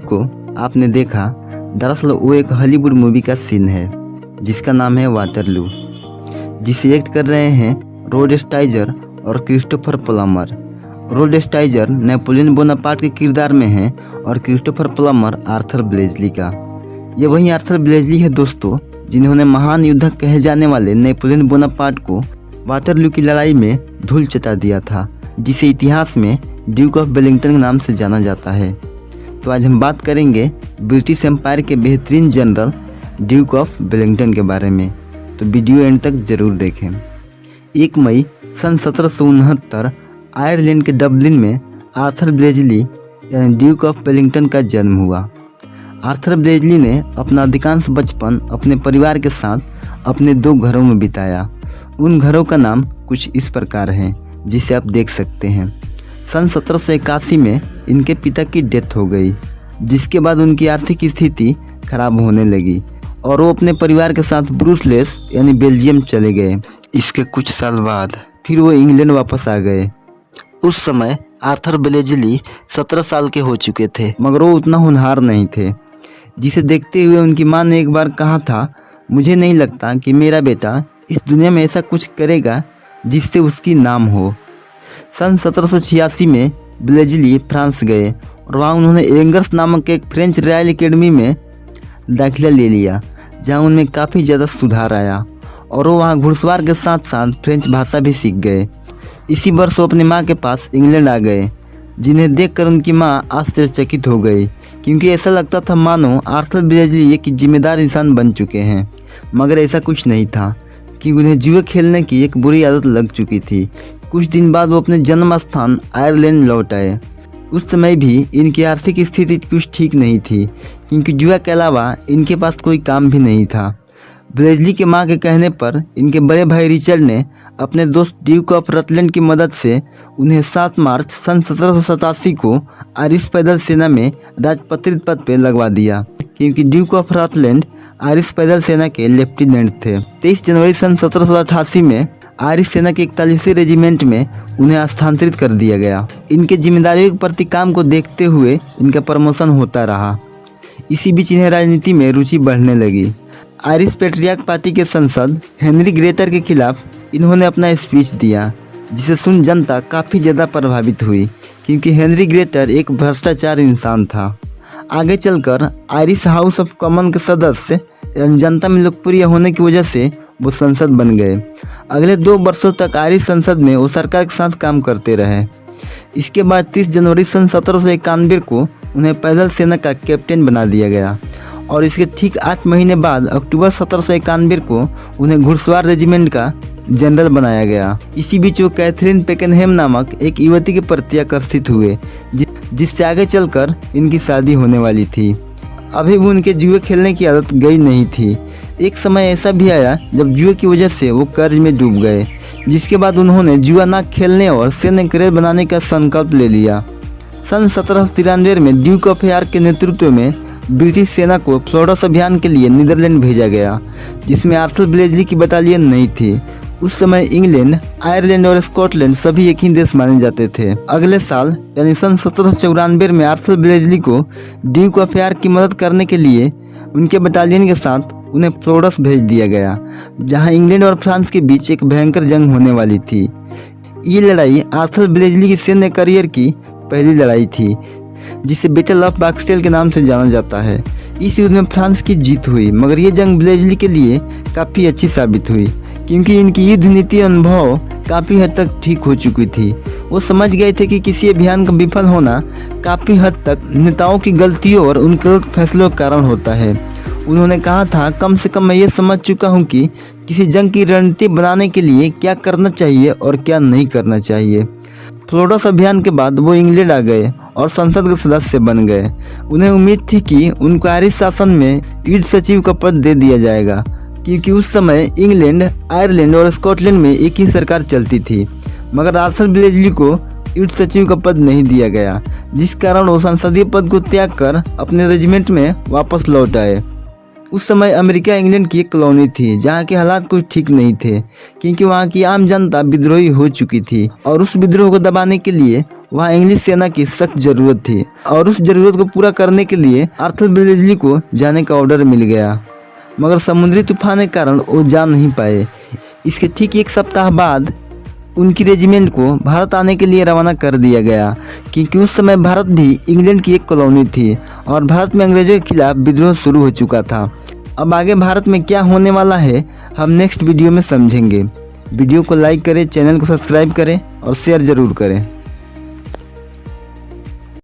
को आपने देखा, दरअसल वो एक हॉलीवुड मूवी का सीन है जिसका नाम है वाटरलू, जिसे एक्ट कर रहे हैं रोड स्टाइजर और Christopher Plummer. Rod Steiger Napoleon Bonaparte के किरदार में है और क्रिस्टोफर प्लमर आर्थर ब्लेजली का। ये वही आर्थर ब्लेजली है दोस्तों, जिन्होंने महान युद्धक कहे जाने वाले नेपोलियन बोनापार्ट को वाटरलू की लड़ाई में धूल चटा दिया था, जिसे इतिहास में ड्यूक ऑफ वेलिंगटन के नाम से जाना जाता है। तो आज हम बात करेंगे ब्रिटिश एम्पायर के बेहतरीन जनरल ड्यूक ऑफ वेलिंगटन के बारे में, तो वीडियो एंड तक जरूर देखें। 1 मई सन 1769 आयरलैंड के डबलिन में आर्थर ब्लेजली यानी ड्यूक ऑफ वेलिंगटन का जन्म हुआ। आर्थर ब्लेजली ने अपना अधिकांश बचपन अपने परिवार के साथ अपने 2 घरों में बिताया। उन घरों का नाम कुछ इस प्रकार है, जिसे आप देख सकते हैं। सन 1781 में इनके पिता की डेथ हो गई, जिसके बाद उनकी आर्थिक स्थिति खराब होने लगी और वो अपने परिवार के साथ ब्रुसेल्स यानी बेल्जियम चले गए। इसके कुछ साल बाद फिर वो इंग्लैंड वापस आ गए। उस समय आर्थर ब्लेजली 17 साल के हो चुके थे, मगर वो उतना होनहार नहीं थे, जिसे देखते हुए उनकी माँ ने एक बार कहा था, मुझे नहीं लगता कि मेरा बेटा इस दुनिया में ऐसा कुछ करेगा जिससे उसकी नाम हो। सन 1786 में ब्लेजली फ्रांस गए और वहाँ उन्होंने एंगर्स नामक एक फ्रेंच रॉयल एकेडमी में दाखिला ले लिया, जहाँ उनमें काफ़ी ज़्यादा सुधार आया और वो वहाँ घुड़सवार के साथ साथ फ्रेंच भाषा भी सीख गए। इसी वर्ष वो अपनी माँ के पास इंग्लैंड आ गए, जिन्हें देखकर उनकी माँ आश्चर्यचकित हो गई, क्योंकि ऐसा लगता था मानो आर्थर ब्लेजली एक जिम्मेदार इंसान बन चुके हैं। मगर ऐसा कुछ नहीं था, कि उन्हें जुए खेलने की एक बुरी आदत लग चुकी थी। कुछ दिन बाद वो अपने जन्म स्थान आयरलैंड लौट आए। उस समय भी इनकी आर्थिक स्थिति कुछ ठीक नहीं थी, क्योंकि जुआ के अलावा इनके पास कोई काम भी नहीं था। ब्लेजली के मां के कहने पर इनके बड़े भाई रिचर्ड ने अपने दोस्त ड्यूक ऑफ रटलैंड की मदद से उन्हें 7 मार्च सन 1787 को आयरिश पैदल सेना में राजपत्रित पद पर लगवा दिया, क्योंकि ड्यूक ऑफ रटलैंड आयरिश पैदल सेना के लेफ्टिनेंट थे। 23 जनवरी सन 1788 में आयरिश सेना के 41वें रेजिमेंट में उन्हें स्थानांतरित कर दिया गया। इनके जिम्मेदारियों के प्रति काम को देखते हुए इनका प्रमोशन होता रहा। इसी बीच इन्हें राजनीति में रुचि बढ़ने लगी। आयरिश पैट्रियार्क पार्टी के सांसद हेनरी ग्रेटर के खिलाफ इन्होंने अपना स्पीच दिया, जिसे सुन जनता काफ़ी ज़्यादा प्रभावित हुई, क्योंकि हेनरी ग्रेटर एक भ्रष्टाचार इंसान था। आगे चलकर आयरिश हाउस ऑफ कॉमन के सदस्य जनता में लोकप्रिय होने की वजह से वो संसद बन गए। अगले 2 वर्षों तक आयरिश संसद में वो सरकार के साथ काम करते रहे। इसके बाद 30 जनवरी सन 1791 को उन्हें पैदल सेना का कैप्टन बना दिया गया और इसके ठीक 8 महीने बाद अक्टूबर 1791 को उन्हें घुड़सवार रेजिमेंट का जनरल बनाया गया। इसी बीच वो कैथरीन पेकेनहेम नामक एक युवती के प्रति आकर्षित हुए, जिससे आगे चलकर इनकी शादी होने वाली थी। अभी भी उनके जुए खेलने की आदत गई नहीं थी। एक समय ऐसा भी आया जब जुए की वजह से वो कर्ज में डूब गए, जिसके बाद उन्होंने जुआ ना खेलने और सैन्य करियर बनाने का संकल्प ले लिया। सन 1793 में ड्यूक ऑफ यॉर्क के नेतृत्व में ब्रिटिश सेना को फ्लोरस अभियान के लिए नीदरलैंड भेजा गया, जिसमें आर्थर ब्लेजली की बटालियन नहीं थी। उस समय इंग्लैंड, आयरलैंड और स्कॉटलैंड सभी एक ही देश माने जाते थे। अगले साल यानी सन 1794 में आर्थर ब्लेजली को ड्यूक ऑफ यॉर्क की मदद करने के लिए उनके बटालियन के साथ उन्हें फ्लोरस भेज दिया गया, जहां इंग्लैंड और फ्रांस के बीच एक भयंकर जंग होने वाली थी। ये लड़ाई आर्थर ब्लेजली की सैन्य करियर की पहली लड़ाई थी, जिसे बैटल ऑफ बॉक्सटेल के नाम से जाना जाता है। इस युद्ध में फ्रांस की जीत हुई, मगर ये जंग ब्लेजली के लिए काफ़ी अच्छी साबित हुई, क्योंकि इनकी युद्ध नीति अनुभव काफ़ी हद तक ठीक हो चुकी थी। वो समझ गए थे कि किसी अभियान का विफल होना काफ़ी हद तक नेताओं की गलतियों और उनके गलत फैसलों के कारण होता है। उन्होंने कहा था, कम से कम मैं ये समझ चुका हूँ कि किसी जंग की रणनीति बनाने के लिए क्या करना चाहिए और क्या नहीं करना चाहिए। फ्लोरस अभियान के बाद वो इंग्लैंड आ गए और संसद के सदस्य बन गए। उन्हें उम्मीद थी कि उनको आयरिश शासन में युद्ध सचिव का पद दे दिया जाएगा, क्योंकि उस समय इंग्लैंड, आयरलैंड और स्कॉटलैंड में एक ही सरकार चलती थी। मगर आर्थर ब्लेजली को युद्ध सचिव का पद नहीं दिया गया, जिस कारण वो संसदीय पद को त्याग कर अपने रेजिमेंट में वापस लौट आए। उस समय अमेरिका इंग्लैंड की एक कॉलोनी थी जहाँ के हालात कुछ ठीक नहीं थे, क्योंकि वहाँ की आम जनता विद्रोही हो चुकी थी और उस विद्रोह को दबाने के लिए वहाँ इंग्लिश सेना की सख्त जरूरत थी। और उस जरूरत को पूरा करने के लिए आर्थर ब्लेजली को जाने का ऑर्डर मिल गया, मगर समुद्री तूफान के कारण वो जा नहीं पाए। इसके ठीक एक सप्ताह बाद उनकी रेजिमेंट को भारत आने के लिए रवाना कर दिया गया, क्योंकि उस समय भारत भी इंग्लैंड की एक कॉलोनी थी और भारत में अंग्रेजों के खिलाफ विद्रोह शुरू हो चुका था। अब आगे भारत में क्या होने वाला है हम नेक्स्ट वीडियो में समझेंगे। वीडियो को लाइक करें, चैनल को सब्सक्राइब करें और शेयर ज़रूर करें।